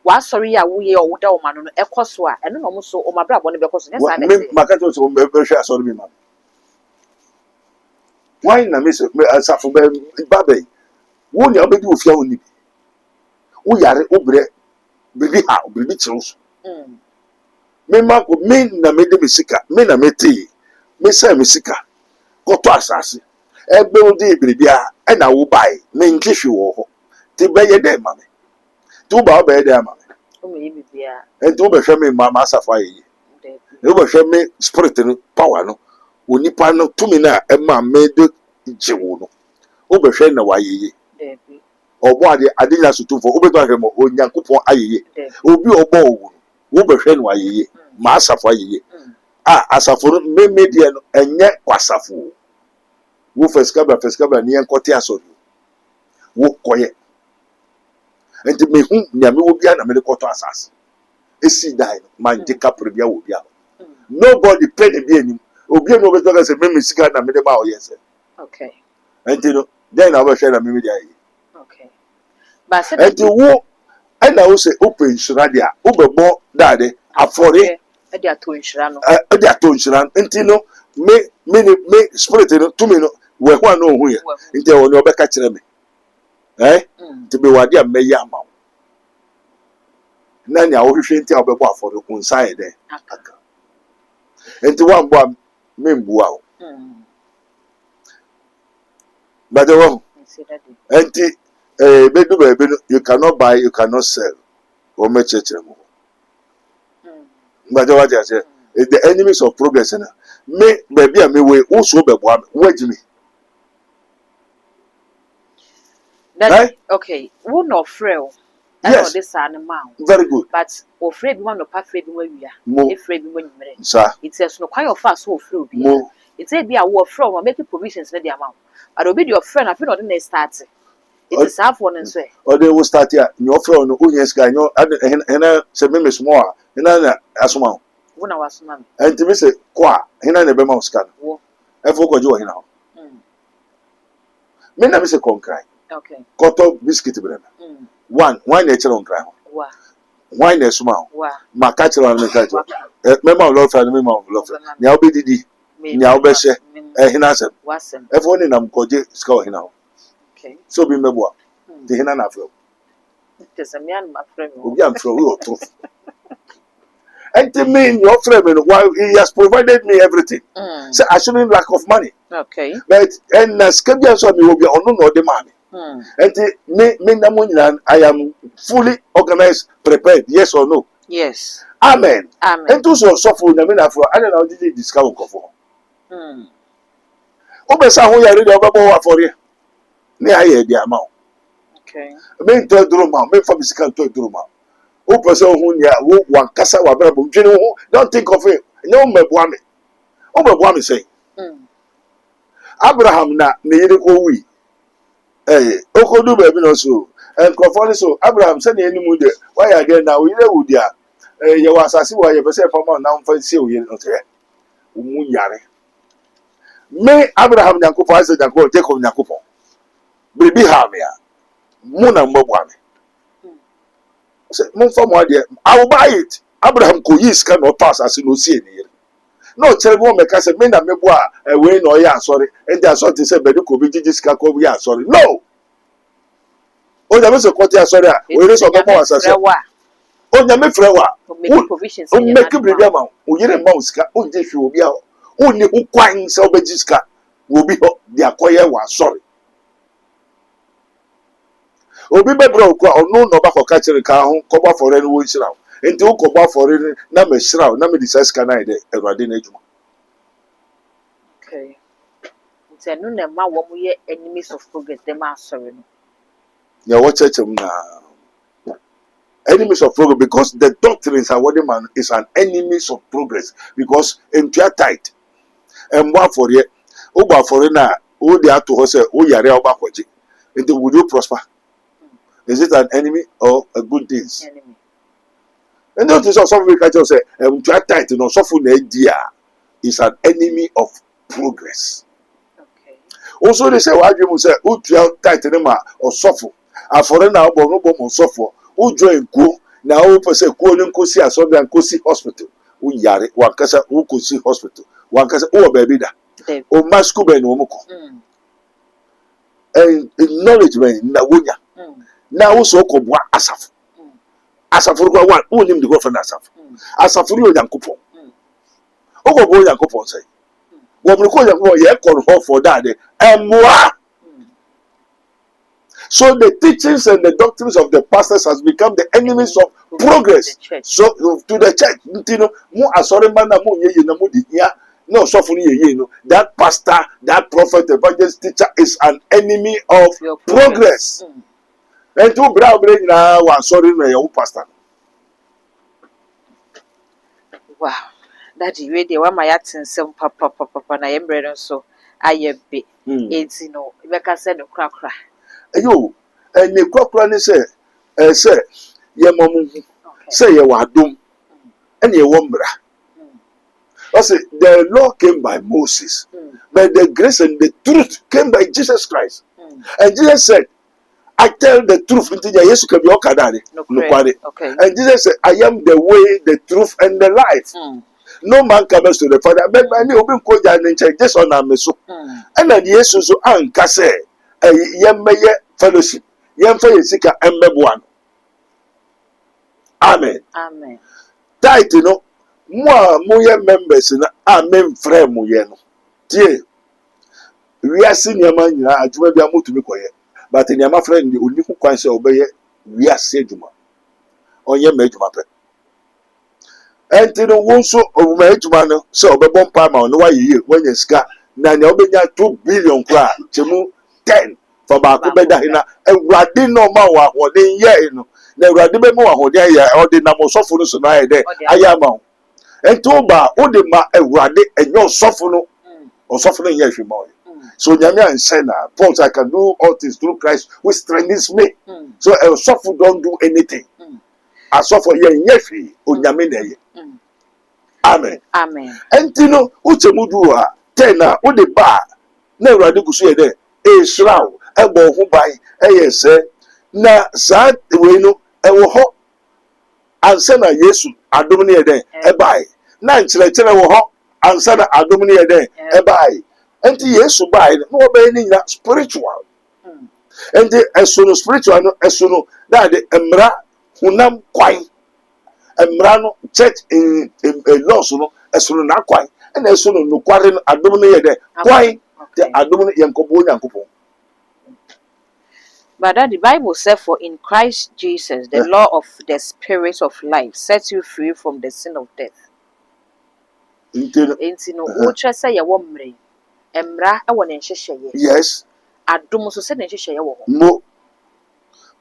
wa sorry ya wo ye o wo da o ma no ekoso a eno no mo so o ma bra bo ne be koso nyesa na me makato so me be hwe asore mi ma why na me so Asafo be babe wo ni obedi ofia woni wo yare obre bibi ha obre chiro so me ma ko me na me de mesika me na me ti me say mesika koto asase egbe odi ibiribia e na wo bai me nhwehwe wo ho ti be ye de ma me tu ba be de ma me o me bibia e tu be hwe me ma Asafo ayi e be hwe me spirit no power no onipa no tumi na e ma me de jewo no o be hwe na wa yeye obo ade ya sutufo o be to hwe mo Onyankopon ayeye obi obo owo wo be hwe na wa yeye ma Asafo ayeye Asafo no me media no enye kwasafo wo feska ni enkote asori wo koye enti me hu nyame wo bia na me koto asase esi dai man de kapre bia wo bia nobody pay the bia ni obi no be to say me sika na me de ba o yes okay enti no then na wo share na me media yi okay ba se enti wo na wo say open shira dia wo be bo dade afore e dia to nshira no e dia to nshira enti no me spirit no to me no we kwa no hu ya nti e woni obeka kire me ti be wade am meya ama na nya wo hwehwe nti a wobɛbɔ afɔre unsa yɛ dɛ aka enti wambɔ a membua wo but wo enti bedu baabi no you cannot buy you cannot sell o me chechere mo but what you say the enemies of progress na me baabi a me we wo so bɛboa me wo agimi that okay wo no frɛ yes this animal very good but ofre bi one no pa frɛ bi wawia mo frɛ bi nwumere sa it is no kwai of us so frɛ obi mo it's a bi a wo frɛ o make provisions na the amount but obi your friend afi no dey na start it is half one nso e o dey wo start ya nyo frɛ no unya sika nyo hena se me small a hena na asoma wo na wasoma me enti me se kwa hena na be ma sika wo efo ko je wo hena ho me na me se konkrai okay koto biscuit brema one why na chere nkra ho wa why na esuma ho wa ma ka chere na ka chere me ma lo fa me ma lo fa nya obedidi nya obehye hena asem wasem efo ni nam koje sika wo hena ho okay so bi mebo the hena na afro tesamian ma frɛ me obi am fro we otro and to me your friend while he has provided me everything so I shouldn't lack of money okay but and skabia so me obi ono no de mami and me na mo nyina I am fully organized prepared yes or no yes amen amen and to so for na me na for I don't know did discount ko for obesa ho ya ready obebo wa for ye ni aye di ama okay me nto duro ma me fa bisika nto duro ma o person hu nya wo wankasa wa bra bo dwene ho don't think of it no meboa me say Abraham na ne yire ko wi okodu ba bi no so enkrofo so Abraham say na enimu de why again na o yire wudi a ye wa asase wa ye pese fama na mfa sie o yire no te mu yare me Abraham nyankopɔ Isaac nyankopɔ Jacob nyankopɔ bibi ha me a mu na mboa me say mon fa mo ade I will buy it Abraham ko yi sika no pass as no see ni yire no chere go meka say me na mebo a we no ya asori and the asori say be ko bi jiji sika ko bi asori no o ja me se ko ti asori a we re so be mo asase o nya me frɛ wa o make bibi ama o yire ma o sika o je hwe obi a o ni hu kwan se o be ji sika wo bi ho de akoye wa asori obi bebro ko onu no ba ko ka kire ka ho ko ba fore ni wo nhira enti wo ko ba fore ni na me hira na me disaska na ide Ewurade na adwuma okay nti enu na ma wo mo ye enemies of progress dem asori no ya wo chechem na enemies of progress because the doctrines are what the man is an enemies of progress because into your tight and what for ye o ba fore na o de ato ho say o yare o ba kwaje enti would you prosper. Is it an enemy or a good thing? enemy And don't you some people can say, try tight, you know, so for idea is an enemy of progress. okay Also, they say, why you must say, who try tight or suffer? A foreigner, but no bomb suffer. Who join go now? Who say, go and go see a soldier and go see hospital. Who yare, one casa, who could see hospital. One casa, oh, baby, that. Oh, Mascuba and Omoko. And acknowledgement, Nawunya. Now also kobwa asaf asafuru kwa one who name the girlfriend asaf asafuru Yankopon ogobo Yankopon say wo mriko Yankopon ye call for that so the teachings and the doctrines of the pastors has become the enemies of progress so to the church ntino mu asori man na mu ye na mu di ya no sofuru ye no that pastor that prophet evangelist teacher is an enemy of progress. And two brown brain now was sorry na your pastor. wow daddy we dey wa ma ya tensem papa na yembre no so ayebe enti no be ka se no krakra Ayo and the crocra ni say ye mamu say ye wadom and ye wombra. I say the law came by Moses but the grace and the truth came by Jesus Christ. And Jesus said I tell the truth until Jesus can be okadari. Okay. And Jesus said, I am the way, the truth, and the life. No man comes to the Father. But I mean, open koja nature just on a meso. And then Jesus so ankase a yemeye fellowship. Yemfe yesika embebuan. Amen. Amen. Tight no mo moye members na amen frame mo ye no. Tie. Wiase nneɛma nyinaa adwuma bi amotumi kɔyɛ. But nneɛma friend ni oni ho kwan sɛ obɛyɛ wiase adwuma. Ɔnyɛ ma adwuma pɛ. Ɛnti no wo nso ɔwuma adwuma no sɛ ɔbɛbɔ mpa ma ɔno wayɛ yie wanya sika na nea ɔbɛnya 2 billion kora kyemu 10 fa baako bɛda he na awurade no ɔma wɔ ahoɔden yɛe no na awurade bɛma wɔ ahoɔden ayɛ ɔde nam ɔsɔfo no so no ayɛ dɛ ayɛ ama wo. Ɛnti woba wode ma awurade ɛnyɛ ɔsɔfo no ɔsɔfo no nyɛ hwee ma ɔyɛ. So nyame anhyɛ na Paul said, I can do all things through Christ who strengthens me. So ɔsɔfo don't do anything. Asɔfo yɛ nyɛ hwee onyame na ɛyɛ. Amen. Amen. Ɛnti no wokyɛ mu du a 10 a wode ba na awurade gu so yɛ dɛ ɛhyira wo ɛbɔ ho ban ɛyɛ sɛ na saa wei no ɛwɔ hɔ ansa na Yesu adom no yɛ dɛ ɛbae na nkyerɛkyerɛ wɔ hɔ ansa na adom no yɛ dɛ ɛbae. Enti Yesu bae no na wɔbɛyɛ ne nyina spiritual. Enti ɛso no spiritual no ɛso no na de mmara honam kwan mmara no church laws no ɛso no n'akwan ɛna ɛso no nokware no adom no yɛ dɛ kwan te adom no yɛ nkɔbɔ Onyankopɔn. But that the Bible said, for in Christ Jesus, the law of the Spirit of life sets you free from the sin of death. Enti no wokyerɛ sɛ yɛwɔ mmara mmara ɛwɔ ne nhyehyɛeɛ. Yes. Adom so sɛ ne nhyehyɛeɛ wɔ hɔ. Mo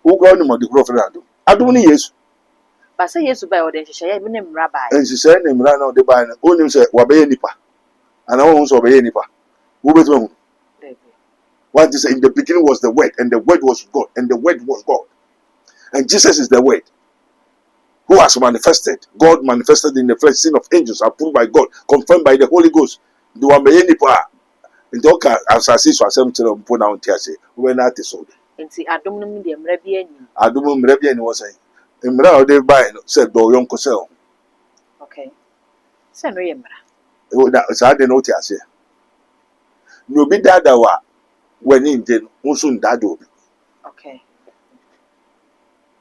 wokɔ no mɔde kuro fɛ adom no Yesu. Ba sɛ Yesu ba ɔde nhyehyɛeɛ bi ne mmara ba. Nhyehyɛeɛ ne mmara na ɔde bae no onim sɛ wabɛyɛ nipa ana wɔn nso ɔbɛyɛ nipa wobɛtumi ahu. What is in the beginning was the word, and the word was God, and the word was God. And Jesus is the word who has manifested. God manifested in the flesh, sin of angels, approved by God, confirmed by the Holy Ghost. The one may nipa. In the oka asasi so asem tell mpo na onti ase. We na ate so. Enti adom no de mmara bi ani. Adom mmara bi ani wo say. Mmara o de buy no say do yonko say. Okay. Say no ye mmara. O da sa de no oti ase. No bi dada wa when in den unso ndada obi. Okay.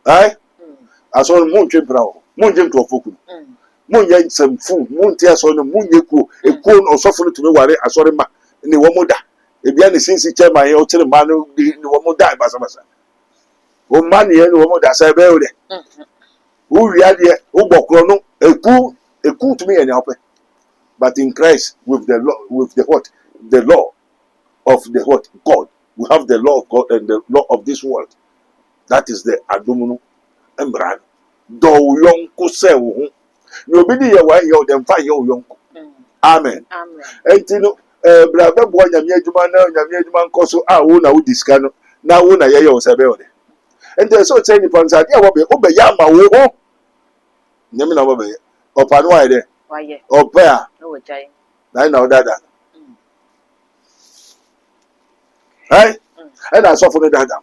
Ai? Aso mo ntwe bra o. Mo nje nto ofoku. Mo nya nsamfu, mo nte aso no mo nye ku. Ekuo no osofo no tumi ware asore ma ni wo mo da. Ebia ne sinsi chairman ye o kire ma no ni wo mo da basa basa. O ma ne ye ni wo mo da sa be o de. Wo wia de wo bokro no eku tumi ye nya ope. But in Christ with the law, with the what? The law of the what? God. We have the law of God and the law of this world. That is the adomuno embran. Do yonko se wo. No bi di ye wa ye o dem fa ye o yonko. Amen. Amen. Enti no bra be bo nyame adwuma na nyame adwuma nko so a wo na wo diska no na wo na ye ye o se be o de. Enti so tell ni pansa dia wo be ya ma wo ho. Nyame na wo be ye. Opa no wa de. Wa ye. Opa a. No wo jai. Na odada. Right? And I saw for the dada.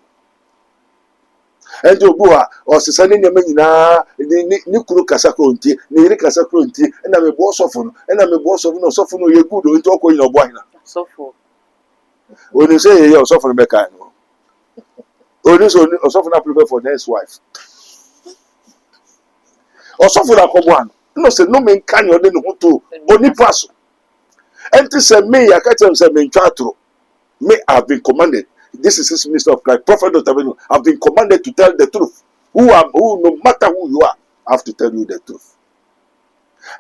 And you go or sending your men ni kuru kasakronti, ni iri kasakronti, and I'm a boss of and I'm a boss of no soften you good or talk in your boy. So for When you say you're suffering mechanical, or this or soften up for next wife. Or soften up one. No, say no man can you then who to only pass. And to say me, I can't tell them in chatro. May have been commanded. This is his minister of Christ, Prophet Dr. Benu. I've been commanded to tell the truth. Who no matter who you are, I have to tell you the truth.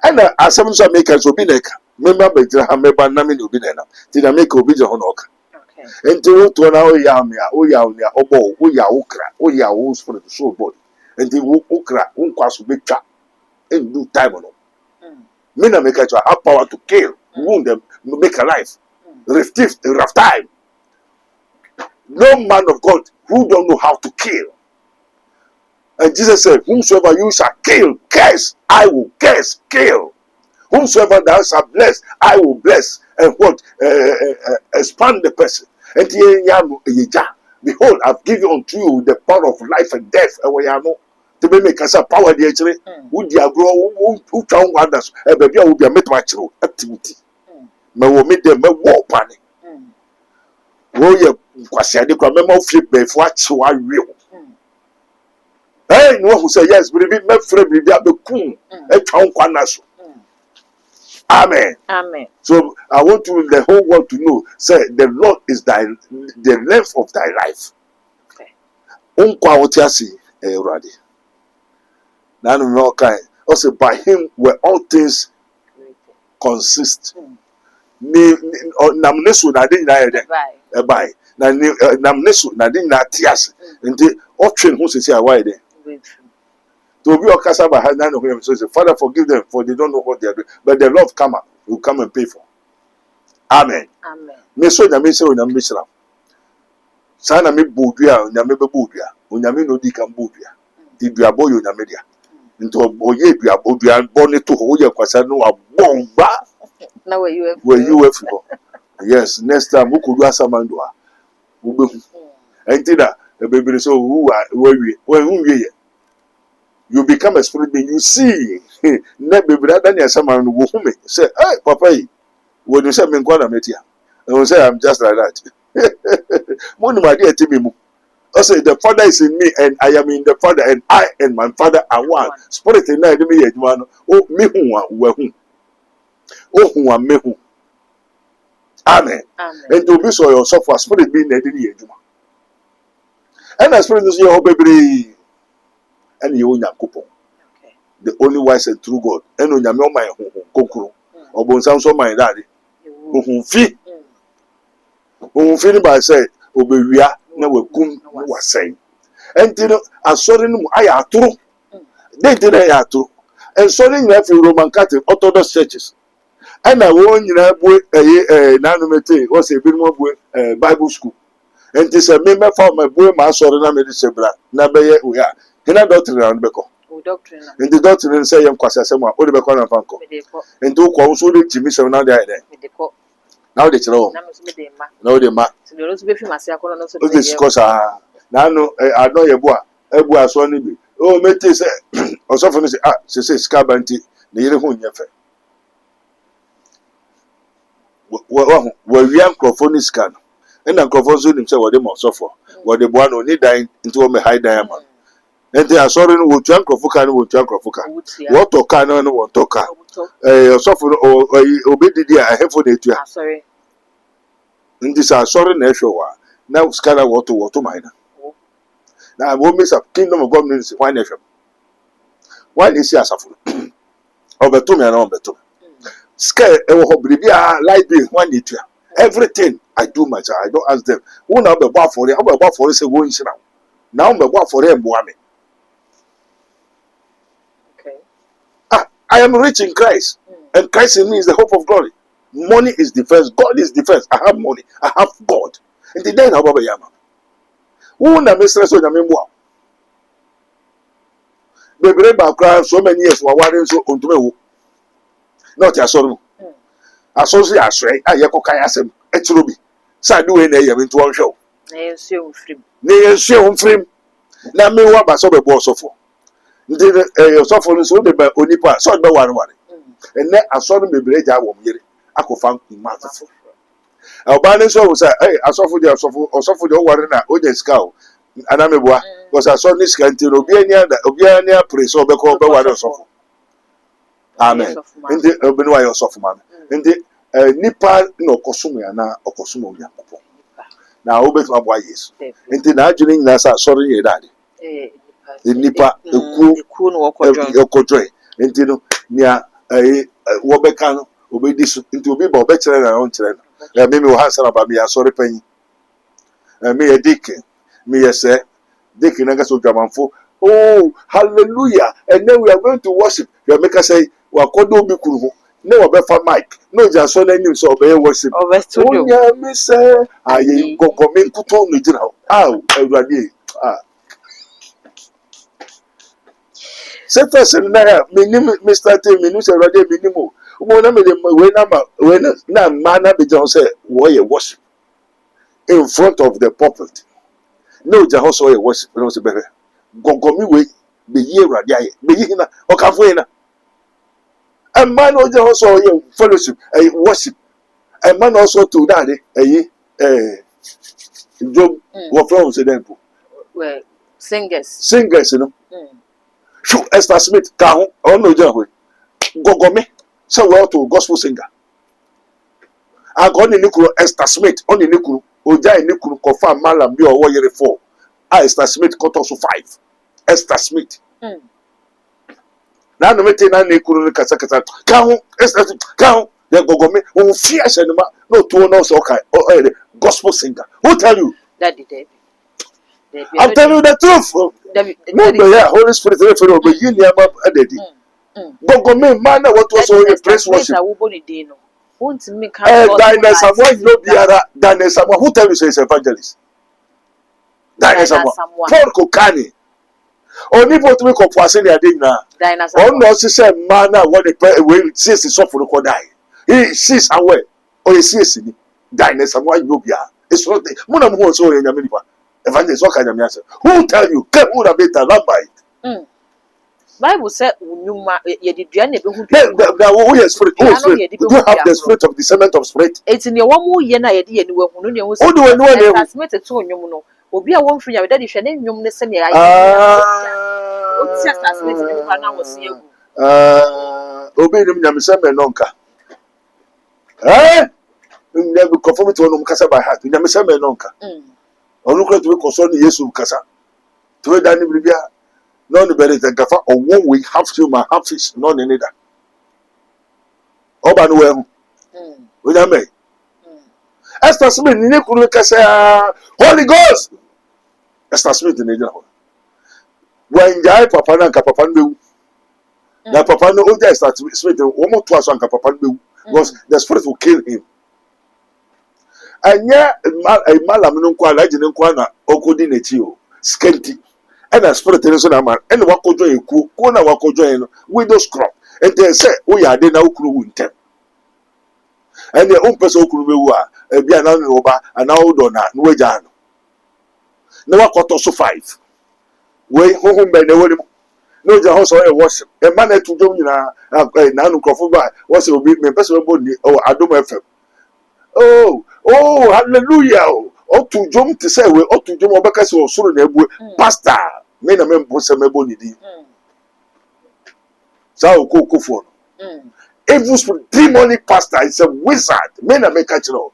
And as some Americans will be like, remember, member Namin will be there now. Did I make a video on Oka? okay. And to an hour yamia, obo, ukra, who's for the soul body. And the ukra, unkwas big trap, and do time on them. Men make have power to kill, wound them, make alive. Rough time. No man of God who don't know how to kill. And Jesus said, whomsoever you shall kill, curse, I will curse, kill. Whomsoever thou shalt bless, I will bless. And what? Expand the person. And behold, I've given unto you the power of life and death. And to be make us a power the actually would you grow who can wonders a baby will be a metamacho activity. Me will meet them a war panic. Oh, yeah, because I did remember flip before I real. Hey, no who say yes, but me free be be kum. E twa nkwa na so. Amen. Amen. So I want to the whole world to know, say the Lord is the length of thy life. Okay. Unkwa wotiasi Eradi. Nanu no kai. Also by him where all things consist. Nam nesu na din na yede. Bye. By na nam nesu na din na tias. Nti o train who say why de. To be okasa by hand no him so say Father forgive them for they don't know what they are doing. But the Lord will come and pay for. Amen. Amen. Me so nyame se onyame misra. Sa na me bodua nyame be bodua. Onyame no di kan bodua. Di dua boy onyame dia. Nti oye dua bodua bone to ho ye kwasa no abomba. Now where you Where you yes, next time we could do asamando a. Wo be hu. Enti da e bebere so who we you become a spirit being. You see, ne bebere da na asamando wo hu me. Say, "Hey, papa yi, when you say me nkwa na metia." And we say I'm just like that. Mo ni ma dey tell me mu. I say the Father is in me and I am in the Father and I and my Father are one. Spirit in na dey me yeduma no. O me hu a wo hu. O hu a me hu. Amen. Amen. And to be so yourself for spirit being na dey yeduma. And the spirit is your baby and you Nyankopon. Okay. The only wise and true God. And onyame o man hu kokoro. Obonsam so man daddy. Hu fi. Hu fi ni ba say obewia na wakum na wasai. Enti no asori no aya atoro. Dey dey aya atoro. And so nyina fi Roman Catholic Orthodox churches. And na won nyina bu na no mete o say bi mo bu Bible school. Enti say me fa ma bu ma asori na me de sebra na be ye o ya. Hina doctrine na beko. O doctrine. Enti doctrine say yem kwasa asem a o de beko na fanko. Enti o kwa so de timi sem na de ai de. Now they tell them. Now they ma. So the rest be fi masi akolo no so. O discuss na no I know ye boa. Ebu aso ni bi. O mete say osofo no say say ska banti na yere hu nyefe. Wo wi ankrofo ni ska no. E na ankrofo so nim say wo de mo osofo. Wo de boa no ni dan nti wo me high diamond. Enti asori no wo tu ankrofo ka no wo tu ankrofo ka. Wo to ka no wo to ka. Osofo no obedidi a hefo na etua. Sorry. Ndi sa asori na ehwe wa. Na skala woto mina. Na wo miss up kingdom of God means why na ehwe. Why is asafo? Obeto me na obeto. Scale e wo hobibia like this why na etua. Everything I do myself. I don't ask them. Who na be gba for it? How be gba for it say wo nshira. Na wo be gba for it mboa me. Okay. I am rich in Christ. And Christ in me is the hope of glory. Money is the first. God is the first. I have money. I have God. And the day na baba yama. Who na mistress so na memwa. Bebre ba kra so many years wa ware so ontume wo. Not asoro. Asoro si asre aye kokan asem etiro bi. Sa do we na yam nto won hwe. Na yensu umfrim. Na yensu umfrim. Na me wa ba so be bo sofo. Ndi sofo no so de ba onipa so de ba ware. Ene asoro bebre ja wo yere. Akofan imazafo. Obane so wo say asofo de o ware na o de ska o. Anameboa because asofo ni ska nti obi ani apre so obeko be ware asofo. Amen. Ndi obi no wa asofo ma. Ndi nipa na okosumo ya na okosumo Onyankopon. Na obetu abo Yesu. Ndi na adwene nyina sa asoro ye dade. Nipa eku no okojoy. Ndi no nia wo beka no obedi so nti obi ba obekere na on kire no ya me wo hansa na ba me asori panyi me ye deacon me ye say deacon na gaso dwamanfo oh hallelujah and then we are going to worship you make us say wa kodo obi kuru ho ne wo be fa mic no ja so na nim so obey worship onya me say aye gogo me nkuto no gina awurade Seta seminary Mr. T minu se awurade minimo Umo na me na mana be John say we worship in front of the pulpit. No ja hoso we worship no se bere. Gogomi we be ye awurade aye. Be yi na okafo na. A man o ja hoso ye fellowship worship. A man also to that Job what from say dem. Well Singers, you know. Mm. Shoot, Esther Smith, Kaho, oh no, Jahwe. Gogome, so well to gospel singer. I got in Nikuru, Esther Smith, only Nikuru, Oja in Nikuru, confirm Malam, you are 1 year 4. Esther Smith got also 5. Esther Smith. Mm. Now, no matter na Nikuru, Kasakata, Kaho, Esther Smith, Kaho, they Gogome, who fears and no to one also, okay, or gospel singer. Who tell you? Daddy, David. I'm telling you the truth. No, yeah, Holy Spirit, referee, but you never added it. Gogome, man, what was all your praise worship? Dinah Samuel, no biara. Dinah Samuel, who tell you say is evangelist? Dinah Samuel, Paul Kokani. Only what we call for saying Adina. Dinah Oh Samuel. no, she said, man, what the way sees is for the die. He sees away, or he sees it. Dinah Samuel, no biara. It's not the Mona who so in Yamilipa. Evangelist, what kind of answer? Who tell you? Keep who have been done by? Bible said, "You did Jenny who Who is spirit? Who is spirit? Do you have the spirit of discernment of spirit? it's in your one more year, I did you who Who do I know? transmitted to you. Will be a one for your daddy, Shannon, you listen. Obey them, Yamisam and Nonka. Eh? Never conform to Nomcasa by heart. Yamisam and Nonka. Or look at we concern the Yesu Casa. To a Danny Bribia. None better than Gafa or 1 week, half human, half fish, none in either. Oban well. With a may. Esther Smith, Nicola Casa, Holy Ghost. Esther Smith in the when Jai Papa and Capapandu. Now Papa no Oja Esther Smith, almost twice on Capapandu, was the spirit will kill him. And yet, a Malamunqua, Legend in Quana, Okudinetio, Skelty. And a spirit in the man, and Wako join, Kona Wako join, widow's crop. And they say, we are then out crew in 10. And their own person could be an Oba, an Audona, Nwejano. Never got also 5. Way home by the way. No, the house or worship. A man to do Nanu Krofuba was a big person body or Adom FM. Oh, hallelujah. Ought to jump to say, we ought to jump back as or soon pastor. Men a member was a mebony. So, cook for evil spirit, demonic pastor is a wizard. Men a make catch all.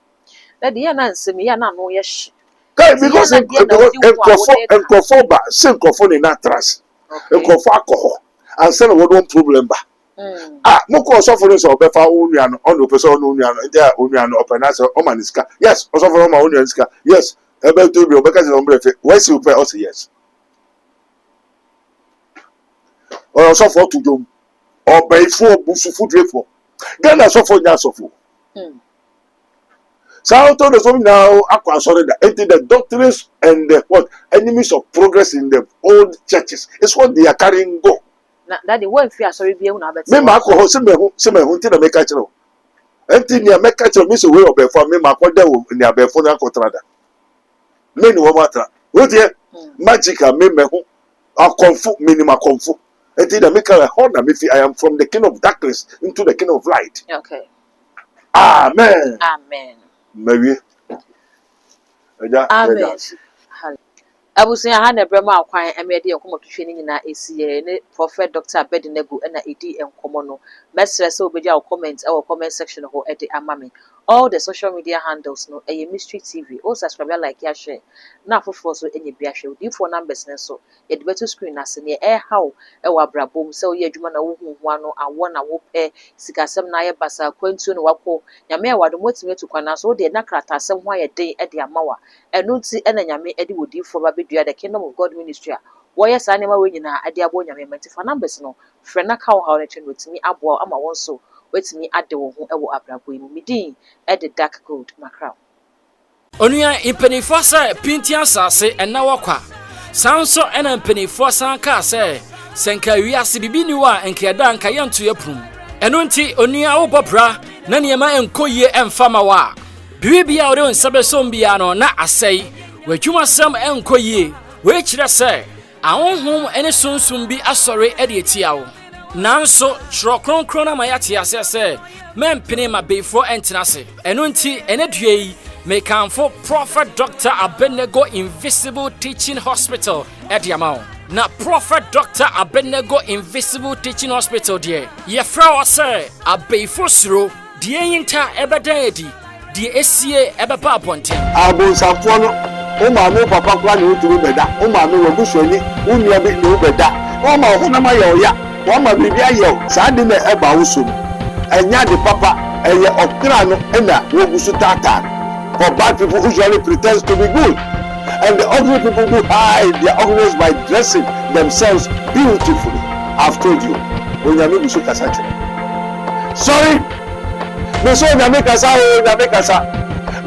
That the answer me, and I know yes. Because Encofoba, send Cofon in that trust. Encofaco, and send one problem. No cause of us or Befa Union on the person Union, there Union open as a Omaniska. Yes, also from my Unionska. Yes, about to be because of the West you pay also yes. Or also for to do or by 4 busu food for. Ghana suffer now suffer. So I told us now, the doctrines and the what enemies of progress in the old churches is what they are carrying go. That the one fear sorry be una better. Me ma ko se me hunti na make catch enti ni make catch me so way obefo me ma ko de ni abefo na kotrada. Me ni wo matra. Wo de magic me hu akonfo me ni makonfo. Enti na make a horn na me fi I am from the kingdom of darkness into the kingdom of light. Okay. Amen. Amen. Maybe. Amen. Abusia ha na brema akwan emede enkomo twetwe ni nyina esiye ne prophet Dr. Abednego na edi enkomo no mesre se obeja o comment e comment section ho ede amame all the social media handles no Mystery TV o subscribe like ya share na afofo so enye bia hwe odi phone numbers ne so ye de beto screen ase ne haw e wa brabom se o ye adwuma na wo hu ano awo na wo pe sikasem na ye basa kwantu no wako nyame awade motime to kwana so de na krata asem ho aye den ede amawa enu ti ena nyame ede wodi fo ba bedua the Kingdom of God ministry a wo ye sa ne ma we nyina ade abo nyame menti fa numbers no frɛ na ka wo haw na chen wotimi abo ama won so wetimi ade wo ho e wo abrabo yi midin e de dark gold macra onua impenifo sa pintia sase ena wakwa sanso ena impenifo san ka se senka wiase bibi ni wa enkeda nka yanto yaprum eno nti onua wo bobra na niema enkoyie emfama wa bibia ore onsabe sombia no na asai wadwuma sam enkoyie we kire se ahonhom ene sunsum bi asore ede etiawo nanso tro kronkron na mayate ase se mempene ma before entenase eno nti ene due yi mekanfo Prophet Dr. Abednego Invisible Teaching Hospital ediamao. Na Prophet Dr. Abednego Invisible Teaching Hospital die yefra wo se abeifo suro die yinta ebedadi die esie ebeba aponten abonsafo no o ma me papa kwa ne oturu beda o ma me wabusuani unia bi ne beda o ma ho na ma ye oya o ma bibi aye saa de na eba wo so enya de papa eye okra no na wogusu tata. For bad people usually pretend to be good, and the ugly people who hide their ugliness by dressing themselves beautifully. I've told you, when you make kasa. Sorry, me so you kasa.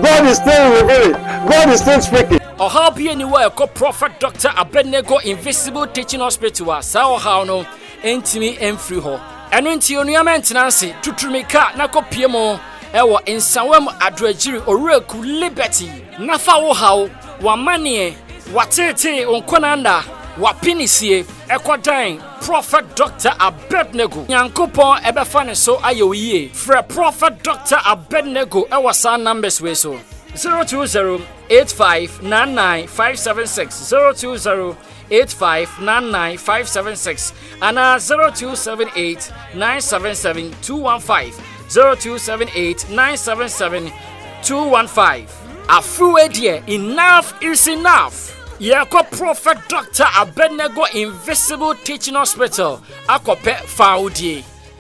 God is still revealing. God is still speaking. Or how be anywhere call Prophet Dr. Abednego Invisible Teaching Hospital. Sao how no entimi emfri ho. Eno nti onua maintenance tutumika na kopie mo ewo insawam adwagiri oreku liberty nafa wo hawo wamane watete onkonanda wapinisie ekodan Prophet Dr. Abednego Nyankopon ebefa ne so ayoyie frɛ Prophet Dr. Abednego ewo sa numbers we so 020-8599576 020-8599576 and 0278-977-215 0278-977-215. Afuwe dear, enough is enough. Yako Prophet Dr. Abednego Invisible Teaching Hospital. Akope faudie.